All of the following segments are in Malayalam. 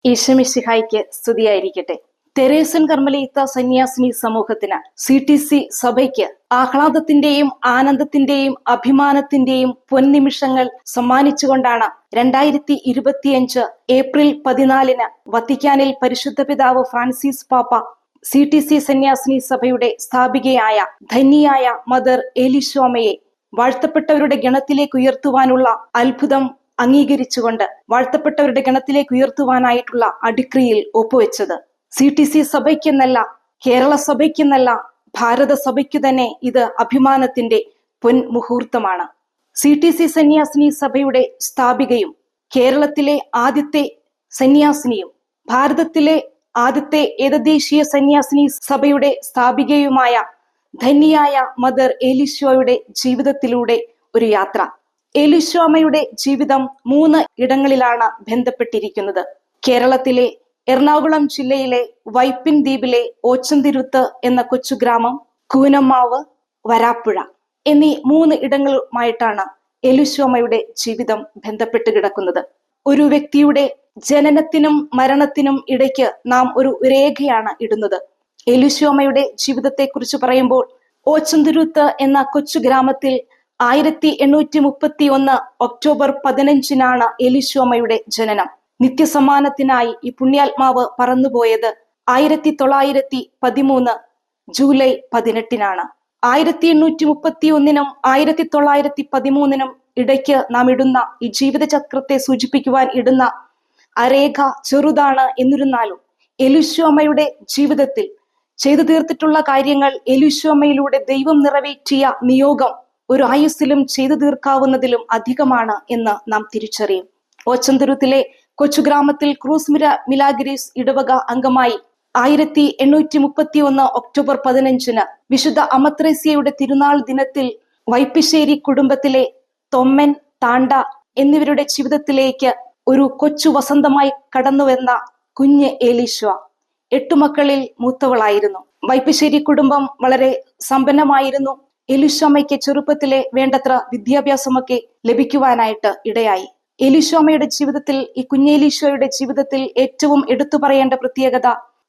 ഈശോമിശിഹായ്ക്ക് സ്തുതിയായിരിക്കട്ടെ. തെരേസൻ കർമ്മലീത്ത സന്യാസിനി സമൂഹത്തിന് CTC സഭയ്ക്ക് ആഹ്ലാദത്തിന്റെയും ആനന്ദത്തിന്റെയും അഭിമാനത്തിന്റെയും പൊൻനിമിഷങ്ങൾ സമ്മാനിച്ചുകൊണ്ടാണ് 2025 ഏപ്രിൽ 14 വത്തിക്കാനിൽ പരിശുദ്ധ പിതാവ് ഫ്രാൻസിസ് പാപ്പ CTC സന്യാസിനി സഭയുടെ സ്ഥാപികയായ ധന്യയായ മദർ ഏലിശോമയെ വാഴ്ത്തപ്പെട്ടവരുടെ ഗണത്തിലേക്ക് ഉയർത്തുവാനുള്ള അത്ഭുതം അംഗീകരിച്ചുകൊണ്ട് വാഴ്ത്തപ്പെട്ടവരുടെ ഗണത്തിലേക്ക് ഉയർത്തുവാനായിട്ടുള്ള അഡിക്രിയിൽ ഒപ്പുവെച്ചത്. CTC സഭയ്ക്കെന്നല്ല, കേരള സഭയ്ക്കെന്നല്ല, ഭാരത സഭയ്ക്കു തന്നെ ഇത് അഭിമാനത്തിന്റെ പൊൻമുഹൂർത്തമാണ്. CTC സന്യാസിനി സഭയുടെ സ്ഥാപികയും കേരളത്തിലെ ആദ്യത്തെ സന്യാസിനിയും ഭാരതത്തിലെ ആദ്യത്തെ ഏകദേശീയ സന്യാസിനി സഭയുടെ സ്ഥാപികയുമായ ധന്യയായ മദർ ഏലിശോയുടെ ജീവിതത്തിലൂടെ ഒരു യാത്ര. ഏലിശോമയുടെ ജീവിതം 3 ഇടങ്ങളിലാണ് ബന്ധപ്പെട്ടിരിക്കുന്നത്. കേരളത്തിലെ എറണാകുളം ജില്ലയിലെ വൈപ്പിൻ ദ്വീപിലെ ഓച്ചന്തിരുത്ത് എന്ന കൊച്ചു ഗ്രാമം, കൂനമ്മാവ്, വരാപ്പുഴ എന്നീ 3 ഇടങ്ങളുമായിട്ടാണ് ഏലിശോമയുടെ ജീവിതം ബന്ധപ്പെട്ട് കിടക്കുന്നത്. ഒരു വ്യക്തിയുടെ ജനനത്തിനും മരണത്തിനും ഇടയ്ക്ക് നാം ഒരു രേഖയാണ് ഇടുന്നത്. ഏലിശോമയുടെ ജീവിതത്തെ കുറിച്ച് പറയുമ്പോൾ ഓച്ചന്തിരുത്ത് എന്ന കൊച്ചു ഗ്രാമത്തിൽ 1831 ഒക്ടോബർ 15 ഏലിശോമയുടെ ജനനം. നിത്യസമ്മാനത്തിനായി ഈ പുണ്യാത്മാവ് പറന്നുപോയത് 1913 ജൂലൈ 18 1831 1913 ഇടയ്ക്ക് നാം ഇടുന്ന ഈ ജീവിതചക്രത്തെ സൂചിപ്പിക്കുവാൻ ഇടുന്ന അരേഖ ചെറുതാണ്. എന്നിരുന്നാലും ഏലിശോമയുടെ ജീവിതത്തിൽ ചെയ്തു തീർത്തിട്ടുള്ള കാര്യങ്ങൾ, ഏലിശോമയിലൂടെ ദൈവം നിറവേറ്റിയ നിയോഗം ഒരു ആയുസ്സിലും ചെയ്തു തീർക്കാവുന്നതിലും അധികമാണ് എന്ന് നാം തിരിച്ചറിയും. ഓച്ചന്തുരുത്തിലെ കൊച്ചുഗ്രാമത്തിൽ ക്രൂസ് മിലാഗ്രീസ് ഇടവക അംഗമായി 1831 ഒക്ടോബർ 15 വിശുദ്ധ അമത്രേസ്യയുടെ തിരുനാൾ ദിനത്തിൽ വൈപ്പിശ്ശേരി കുടുംബത്തിലെ തൊമ്മൻ, താണ്ട എന്നിവരുടെ ജീവിതത്തിലേക്ക് ഒരു കൊച്ചു വസന്തമായി കടന്നുവന്ന കുഞ്ഞ് ഏലിശോ 8 മക്കളിൽ മൂത്തവളായിരുന്നു. വൈപ്പിശ്ശേരി കുടുംബം വളരെ സമ്പന്നമായിരുന്നു. ഏലിശോമയ്ക്ക് ചെറുപ്പത്തിലെ വേണ്ടത്ര വിദ്യാഭ്യാസമൊക്കെ ലഭിക്കുവാനായിട്ട് ഇടയായി. ഏലിശോമയുടെ ജീവിതത്തിൽ, ഈ കുഞ്ഞേലിശോയുടെ ജീവിതത്തിൽ ഏറ്റവും എടുത്തു പറയേണ്ട പ്രത്യേകത,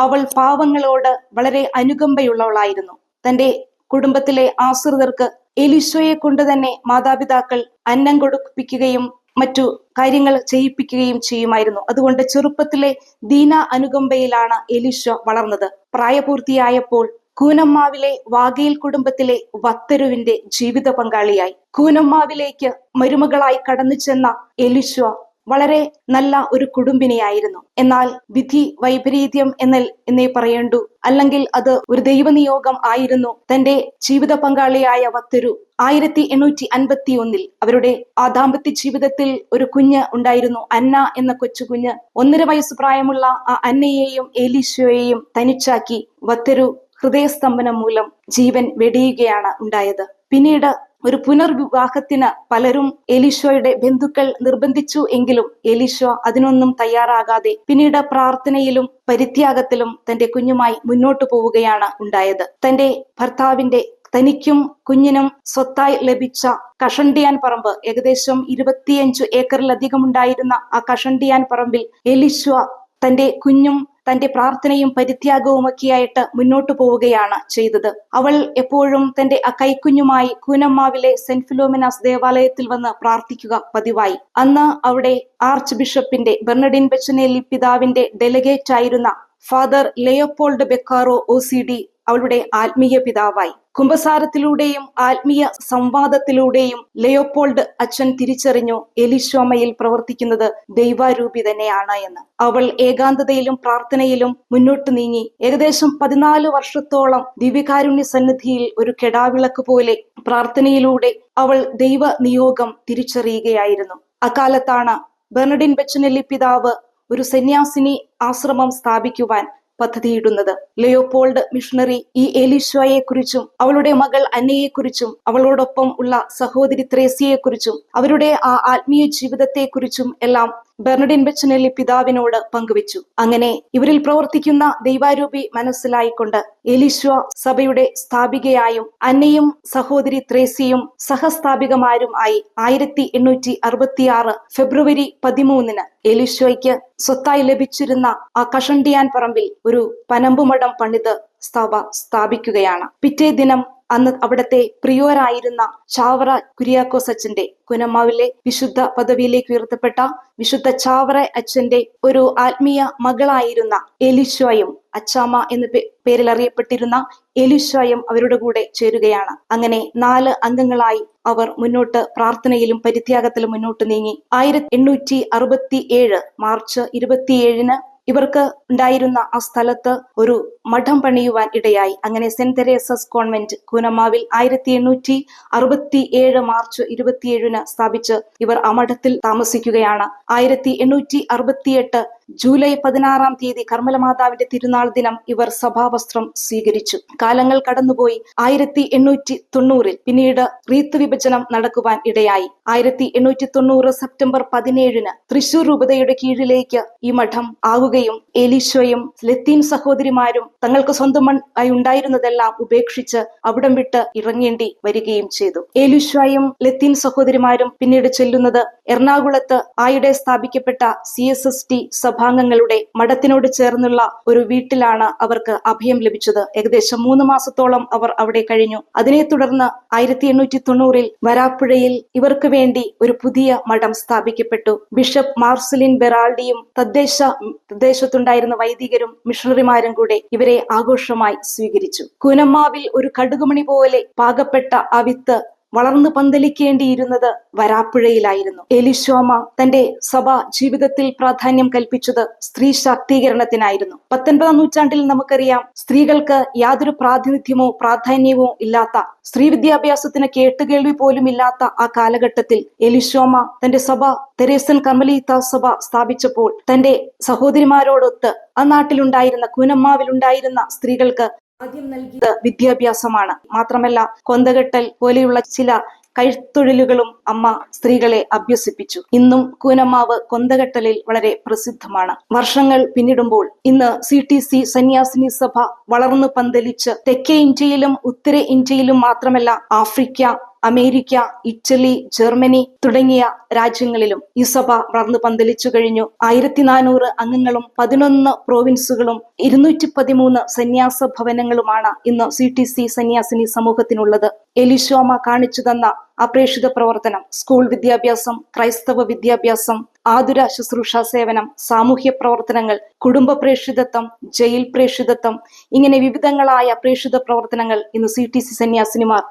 അവൾ പാവങ്ങളോട് വളരെ അനുകമ്പയുള്ളവളായിരുന്നു. തന്റെ കുടുംബത്തിലെ ആശ്രിതർക്ക് ഏലിശോയെ കൊണ്ട് തന്നെ മാതാപിതാക്കൾ അന്നം കൊടുപ്പിക്കുകയും മറ്റു കാര്യങ്ങൾ ചെയ്യിപ്പിക്കുകയും ചെയ്യുമായിരുന്നു. അതുകൊണ്ട് ചെറുപ്പത്തിലെ ദീന അനുകമ്പയിലാണ് ഏലിശോ വളർന്നത്. പ്രായപൂർത്തിയായപ്പോൾ കൂനമ്മാവിലെ വാഗയിൽ കുടുംബത്തിലെ വത്തരുവിന്റെ ജീവിത പങ്കാളിയായി. കൂനമ്മാവിലേക്ക് മരുമകളായി കടന്നു ചെന്ന ഏലിശോ വളരെ നല്ല ഒരു കുടുംബിനിയായിരുന്നു. എന്നാൽ വിധി വൈപരീത്യം എന്നേ പറയേണ്ടു, അല്ലെങ്കിൽ അത് ഒരു ദൈവനിയോഗം ആയിരുന്നു. തന്റെ ജീവിത പങ്കാളിയായ വത്തരു 1851 അവരുടെ ആ ദാമ്പത്യ ജീവിതത്തിൽ ഒരു കുഞ്ഞ് ഉണ്ടായിരുന്നു, അന്ന എന്ന കൊച്ചു കുഞ്ഞ്. 1.5 വയസ്സ് പ്രായമുള്ള ആ അന്നയെയും ഏലിശോയെയും തനിച്ചാക്കി വത്തരു ഹൃദയസ്തംഭനം മൂലം ജീവൻ വെടിയുകയാണ് ഉണ്ടായത്. പിന്നീട് ഒരു പുനർവിവാഹത്തിന് പലരും ഏലിശോയുടെ ബന്ധുക്കൾ നിർബന്ധിച്ചു എങ്കിലും ഏലിശോ അതിനൊന്നും തയ്യാറാകാതെ പിന്നീട് പ്രാർത്ഥനയിലും പരിത്യാഗത്തിലും തന്റെ കുഞ്ഞുമായി മുന്നോട്ടു പോവുകയാണ് ഉണ്ടായത്. തന്റെ ഭർത്താവിന്റെ, തനിക്കും കുഞ്ഞിനും സ്വത്തായി ലഭിച്ച കഷണ്ടിയാൻ പറമ്പ്, ഏകദേശം 25 ഏക്കറിലധികം ഉണ്ടായിരുന്ന ആ കഷണ്ടിയാൻ പറമ്പിൽ ഏലിശോ തന്റെ കുഞ്ഞും തന്റെ പ്രാർത്ഥനയും പരിത്യാഗവുമൊക്കെയായിട്ട് മുന്നോട്ടു പോവുകയാണ് ചെയ്തത്. അവൾ എപ്പോഴും തന്റെ ആ കൈക്കുഞ്ഞുമായി കൂനമ്മാവിലെ സെന്റ് ഫിലോമിനാസ് ദേവാലയത്തിൽ വന്ന് പ്രാർത്ഥിക്കുക പതിവായി. അന്ന് അവിടെ ആർച്ച് ബിഷപ്പിന്റെ ബെർണഡിൻ ബെച്ചനേലി പിതാവിന്റെ ഡെലിഗേറ്റ് ആയിരുന്ന ഫാദർ ലെയോപോൾഡ് ബെക്കാറോ OCD അവളുടെ ആത്മീയ പിതാവായി. കുംഭസാരത്തിലൂടെയും ആത്മീയ സംവാദത്തിലൂടെയും ലെയോപോൾഡ് അച്ഛൻ തിരിച്ചറിഞ്ഞു ഏലിശോമയിൽ പ്രവർത്തിക്കുന്നത് ദൈവാരൂപി തന്നെയാണ് എന്ന്. അവൾ ഏകാന്തതയിലും പ്രാർത്ഥനയിലും മുന്നോട്ട് നീങ്ങി. ഏകദേശം 14 വർഷത്തോളം ദിവ്യകാരുണ്യ സന്നിധിയിൽ ഒരു കെടാവിളക്ക് പോലെ പ്രാർത്ഥനയിലൂടെ അവൾ ദൈവ നിയോഗം തിരിച്ചറിയുകയായിരുന്നു. അക്കാലത്താണ് ബെർണഡിൻ ബെച്ചനേലി പിതാവ് ഒരു സന്യാസിനി ആശ്രമം സ്ഥാപിക്കുവാൻ പദ്ധതിയിടുന്നത്. ലെയോപോൾഡ് മിഷണറി ഈ ഏലിശോയെ കുറിച്ചും അവളുടെ മകൾ അന്നയെക്കുറിച്ചും അവളോടൊപ്പം ഉള്ള സഹോദരി ത്രേസ്യയെക്കുറിച്ചും അവരുടെ ആ ആത്മീയ ജീവിതത്തെക്കുറിച്ചും എല്ലാം ബെർണഡിൻ ബെച്ചനേലി പിതാവിനോട് പങ്കുവച്ചു. അങ്ങനെ ഇവരിൽ പ്രവർത്തിക്കുന്ന ദൈവാരൂപി മനസ്സിലായിക്കൊണ്ട് എലീശ സഭയുടെ സ്ഥാപികയായും അന്നയും സഹോദരി ത്രേസ്യയും സഹസ്ഥാപികമാരും ആയി 1866 ഫെബ്രുവരി 13 എലീശോയ്ക്ക് സ്വത്തായി ലഭിച്ചിരുന്ന ആ കഷണ്ടിയാൻ പറമ്പിൽ ഒരു പനമ്പുമഠം പണിത് സഭ സ്ഥാപിക്കുകയാണ്. പിറ്റേ ദിനം അന്ന് അവിടത്തെ പ്രിയോരായിരുന്ന ചാവറ കുര്യാക്കോസ് അച്ഛന്റെ, കുനമാവിലെ വിശുദ്ധ പദവിയിലേക്ക് ഉയർത്തപ്പെട്ട വിശുദ്ധ ചാവറ അച്ഛന്റെ ഒരു ആത്മീയ മകളായിരുന്ന എലീശോയും, അച്ചാമ്മ എന്ന പേരിൽ അറിയപ്പെട്ടിരുന്ന എലീശോയും അവരുടെ കൂടെ ചേരുകയാണ്. അങ്ങനെ 4 അംഗങ്ങളായി അവർ മുന്നോട്ട് പ്രാർത്ഥനയിലും പരിത്യാഗത്തിലും മുന്നോട്ട് നീങ്ങി. 1867 മാർച്ച് 27 ഇവർക്ക് ഉണ്ടായിരുന്ന ആ സ്ഥലത്ത് ഒരു മഠം പണിയുവാൻ ഇടയായി. അങ്ങനെ സെന്റ് തെരേസസ് കോൺവെന്റ് കൂനമാവിൽ 1867 മാർച്ച് 27 സ്ഥാപിച്ച് ഇവർ ആ മഠത്തിൽ താമസിക്കുകയാണ്. 1868 ജൂലൈ 16 കർമ്മല മാതാവിന്റെ തിരുനാൾ ദിനം ഇവർ സഭാവസ്ത്രം സ്വീകരിച്ചു. കാലങ്ങൾ കടന്നുപോയി. 1890 പിന്നീട് റീത്ത് വിഭജനം നടക്കുവാൻ ഇടയായി. 1890 സെപ്റ്റംബർ 17 തൃശൂർ രൂപതയുടെ കീഴിലേക്ക് ഈ മഠം ആവുകയും എലീശോയും ലത്തീൻ സഹോദരിമാരും തങ്ങൾക്ക് സ്വന്തമായി ഉണ്ടായിരുന്നതെല്ലാം ഉപേക്ഷിച്ച് അവിടം വിട്ട് ഇറങ്ങേണ്ടി വരികയും ചെയ്തു. എലീശോയും ലത്തീൻ സഹോദരിമാരും പിന്നീട് ചെല്ലുന്നത് എറണാകുളത്ത് ആയിടെ സ്ഥാപിക്കപ്പെട്ട CSST സഭാംഗങ്ങളുടെ മഠത്തിനോട് ചേർന്നുള്ള ഒരു വീട്ടിലാണ് അവർക്ക് അഭയം ലഭിച്ചത്. ഏകദേശം 3 മാസത്തോളം അവർ അവിടെ കഴിഞ്ഞു. അതിനെ തുടർന്ന് 1890 വരാപ്പുഴയിൽ ഇവർക്ക് വേണ്ടി ഒരു പുതിയ മഠം സ്ഥാപിക്കപ്പെട്ടു. ബിഷപ്പ് മാർസലിൻ ബെറാൾഡിയും തദ്ദേശത്തുണ്ടായിരുന്ന വൈദികരും മിഷണറിമാരും കൂടെ ഇവരെ ആഘോഷമായി സ്വീകരിച്ചു. കൂനമ്മാവിൽ ഒരു കടുകുമണി പോലെ പാകപ്പെട്ട ആ വിത്ത് വളർന്നു പന്തലിക്കേണ്ടിയിരുന്നത് വരാപ്പുഴയിലായിരുന്നു. എലീശോമ്മ തന്റെ സഭ ജീവിതത്തിൽ പ്രാധാന്യം കൽപ്പിച്ചത് സ്ത്രീ ശാക്തീകരണത്തിനായിരുന്നു. 19-ാം നൂറ്റാണ്ടിൽ നമുക്കറിയാം, സ്ത്രീകൾക്ക് യാതൊരു പ്രാതിനിധ്യമോ പ്രാധാന്യമോ ഇല്ലാത്ത, സ്ത്രീ വിദ്യാഭ്യാസത്തിന് കേട്ടുകേൾവി പോലും ഇല്ലാത്ത ആ കാലഘട്ടത്തിൽ എലീശോമ്മ തന്റെ സഭ തെരേസൻ കർമ്മലീത്ത സഭ സ്ഥാപിച്ചപ്പോൾ തന്റെ സഹോദരിമാരോടൊത്ത് ആ നാട്ടിലുണ്ടായിരുന്ന കൂനമ്മാവിലുണ്ടായിരുന്ന സ്ത്രീകൾക്ക് ആദ്യം നൽകിയത് വിദ്യാഭ്യാസമാണ്. മാത്രമല്ല കൊന്തകെട്ടൽ പോലെയുള്ള ചില കൈത്തൊഴിലുകളും അമ്മ സ്ത്രീകളെ അഭ്യസിപ്പിച്ചു. ഇന്നും കൂനമ്മാവ് കൊന്തകെട്ടലിൽ വളരെ പ്രസിദ്ധമാണ്. വർഷങ്ങൾ പിന്നിടുമ്പോൾ ഇന്ന് CTC സന്യാസിനി സഭ വളർന്നു പന്തലിച്ച് തെക്കേ ഇന്ത്യയിലും ഉത്തര ഇന്ത്യയിലും മാത്രമല്ല ആഫ്രിക്ക, അമേരിക്ക, ഇറ്റലി, ജർമ്മനി തുടങ്ങിയ രാജ്യങ്ങളിലും ഈ സഭ വളർന്നു പന്തലിച്ചു കഴിഞ്ഞു. 1400 അംഗങ്ങളും 11 പ്രോവിൻസുകളും 213 സന്യാസ ഭവനങ്ങളുമാണ് ഇന്ന് CTC സന്യാസിനി സമൂഹത്തിനുള്ളത്. എലീശോമ്മ കാണിച്ചു തന്ന അപ്രേക്ഷിത പ്രവർത്തനം, സ്കൂൾ വിദ്യാഭ്യാസം, ക്രൈസ്തവ വിദ്യാഭ്യാസം, ആതുര ശുശ്രൂഷ സേവനം, സാമൂഹ്യ പ്രവർത്തനങ്ങൾ, കുടുംബ പ്രേക്ഷിതത്വം, ജയിൽ പ്രേക്ഷിതത്വം, ഇങ്ങനെ വിവിധങ്ങളായ പ്രേക്ഷിത പ്രവർത്തനങ്ങൾ ഇന്ന് CTC സന്യാസിനിമാർ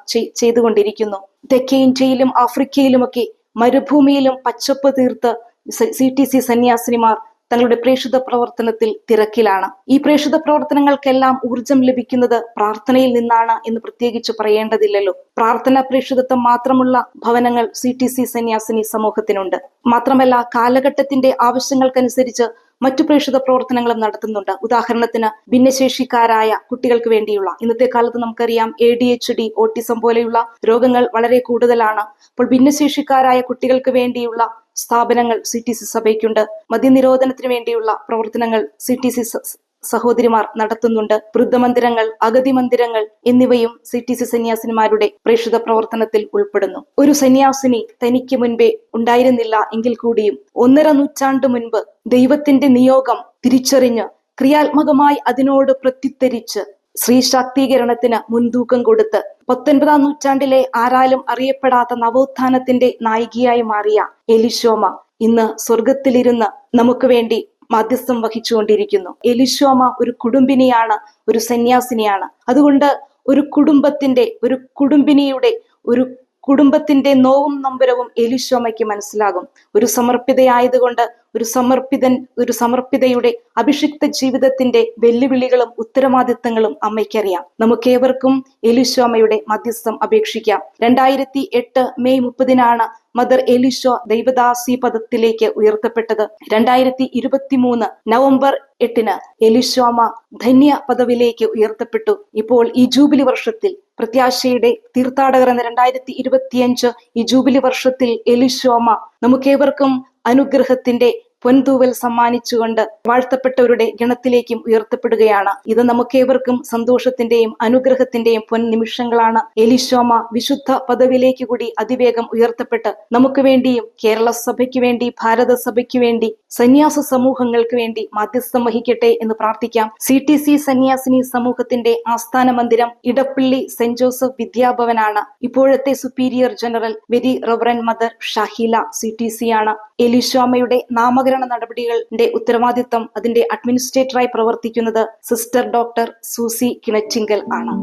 ചെയ്തുകൊണ്ടിരിക്കുന്നു. തെക്കേ ഇന്ത്യയിലും ആഫ്രിക്കയിലുമൊക്കെ മരുഭൂമിയിലും പച്ചപ്പ് തീർത്ത് CTC സന്യാസിനിമാർ തങ്ങളുടെ പ്രേക്ഷിത പ്രവർത്തനത്തിൽ തിരക്കിലാണ്. ഈ പ്രേക്ഷിത പ്രവർത്തനങ്ങൾക്കെല്ലാം ഊർജം ലഭിക്കുന്നത് പ്രാർത്ഥനയിൽ നിന്നാണ് എന്ന് പ്രത്യേകിച്ച് പറയേണ്ടതില്ലല്ലോ. പ്രാർത്ഥന പ്രേക്ഷിതത്വം മാത്രമുള്ള ഭവനങ്ങൾ CTC സന്യാസിനി സമൂഹത്തിനുണ്ട്. മാത്രമല്ല കാലഘട്ടത്തിന്റെ ആവശ്യങ്ങൾക്കനുസരിച്ച് മറ്റു പ്രേക്ഷിത പ്രവർത്തനങ്ങളും നടത്തുന്നുണ്ട്. ഉദാഹരണത്തിന് ഭിന്നശേഷിക്കാരായ കുട്ടികൾക്ക് വേണ്ടിയുള്ള, ഇന്നത്തെ കാലത്ത് നമുക്കറിയാം ADHD, ഓട്ടിസം പോലെയുള്ള രോഗങ്ങൾ വളരെ കൂടുതലാണ്. അപ്പോൾ ഭിന്നശേഷിക്കാരായ കുട്ടികൾക്ക് വേണ്ടിയുള്ള സ്ഥാപനങ്ങൾ CTC സഭയ്ക്കുണ്ട്. മദ്യനിരോധനത്തിന് വേണ്ടിയുള്ള പ്രവർത്തനങ്ങൾ CTC സഹോദരിമാർ നടത്തുന്നുണ്ട്. വൃദ്ധമന്ദിരങ്ങൾ, അഗതി മന്ദിരങ്ങൾ എന്നിവയും CTC സന്യാസിനിമാരുടെ പ്രേക്ഷിത പ്രവർത്തനത്തിൽ ഉൾപ്പെടുന്നു. ഒരു സന്യാസിനി തനിക്ക് മുൻപേ ഉണ്ടായിരുന്നില്ല എങ്കിൽ കൂടിയും 1.5 നൂറ്റാണ്ട് മുൻപ് ദൈവത്തിന്റെ നിയോഗം തിരിച്ചറിഞ്ഞ് ക്രിയാത്മകമായി അതിനോട് പ്രത്യുത്തരിച്ച് സ്ത്രീ ശാക്തീകരണത്തിന് മുൻതൂക്കം കൊടുത്ത് 19-ാം നൂറ്റാണ്ടിലെ ആരാലും അറിയപ്പെടാത്ത നവോത്ഥാനത്തിന്റെ നായികയായി മാറിയ എലീശോമ്മ ഇന്ന് സ്വർഗത്തിലിരുന്ന് നമുക്ക് വേണ്ടി മാധ്യസ്ഥം വഹിച്ചുകൊണ്ടിരിക്കുന്നു. എലീശോമ്മ ഒരു കുടുംബിനിയാണ്, ഒരു സന്യാസിനിയാണ്. അതുകൊണ്ട് ഒരു കുടുംബത്തിന്റെ നോവും നൊമ്പരവും എലീശോമ്മയ്ക്ക് മനസ്സിലാകും. ഒരു സമർപ്പിതയായതുകൊണ്ട് ഒരു സമർപ്പിതയുടെ അഭിഷിക്ത ജീവിതത്തിന്റെ വെല്ലുവിളികളും ഉത്തരവാദിത്തങ്ങളും അമ്മയ്ക്കറിയാം. നമുക്കേവർക്കും എലീശോമ്മയുടെ മധ്യസ്ഥം അപേക്ഷിക്കാം. 2008 മെയ് 30 മദർ എലീശോ ദൈവദാസി പദത്തിലേക്ക് ഉയർത്തപ്പെട്ടത്. 2023 നവംബർ 8 എലീശോമ്മ ധന്യ പദവിയിലേക്ക് ഉയർത്തപ്പെട്ടു. ഇപ്പോൾ ഈ ജൂബിലി വർഷത്തിൽ, പ്രത്യാശയുടെ തീർത്ഥാടകർ എന്ന 2025 ഈ ജൂബിലി വർഷത്തിൽ എലീശോമ്മ നമുക്കേവർക്കും അനുഗ്രഹത്തിന്റെ പൊൻതൂവൽ സമ്മാനിച്ചുകൊണ്ട് വാഴ്ത്തപ്പെട്ടവരുടെ ഗണത്തിലേക്കും ഉയർത്തപ്പെടുകയാണ്. ഇത് നമുക്കേവർക്കും സന്തോഷത്തിന്റെയും അനുഗ്രഹത്തിന്റെയും പൊൻ നിമിഷങ്ങളാണ്. എലിശോമ വിശുദ്ധ പദവിയിലേക്ക് കൂടി അതിവേഗം ഉയർത്തപ്പെട്ട് നമുക്ക് വേണ്ടിയും കേരള സഭയ്ക്ക് വേണ്ടി, ഭാരത സഭയ്ക്ക് വേണ്ടി, സന്യാസ സമൂഹങ്ങൾക്ക് വേണ്ടി മാധ്യസ്ഥം വഹിക്കട്ടെ എന്ന് പ്രാർത്ഥിക്കാം. CTC സന്യാസിനി സമൂഹത്തിന്റെ ആസ്ഥാന മന്ദിരം ഇടപ്പള്ളി സെന്റ് ജോസഫ് വിദ്യാഭവനാണ്. ഇപ്പോഴത്തെ superior general very reverend mother Shahila CTC ആണ്. എലിശോമയുടെ നാമകരണ നടപടികളുടെ ഉത്തരവാദിത്തം അതിന്റെ അഡ്മിനിസ്ട്രേറ്ററായി പ്രവർത്തിക്കുന്നത് സിസ്റ്റർ ഡോക്ടർ സൂസി കിണറ്റിങ്കൽ ആണ്.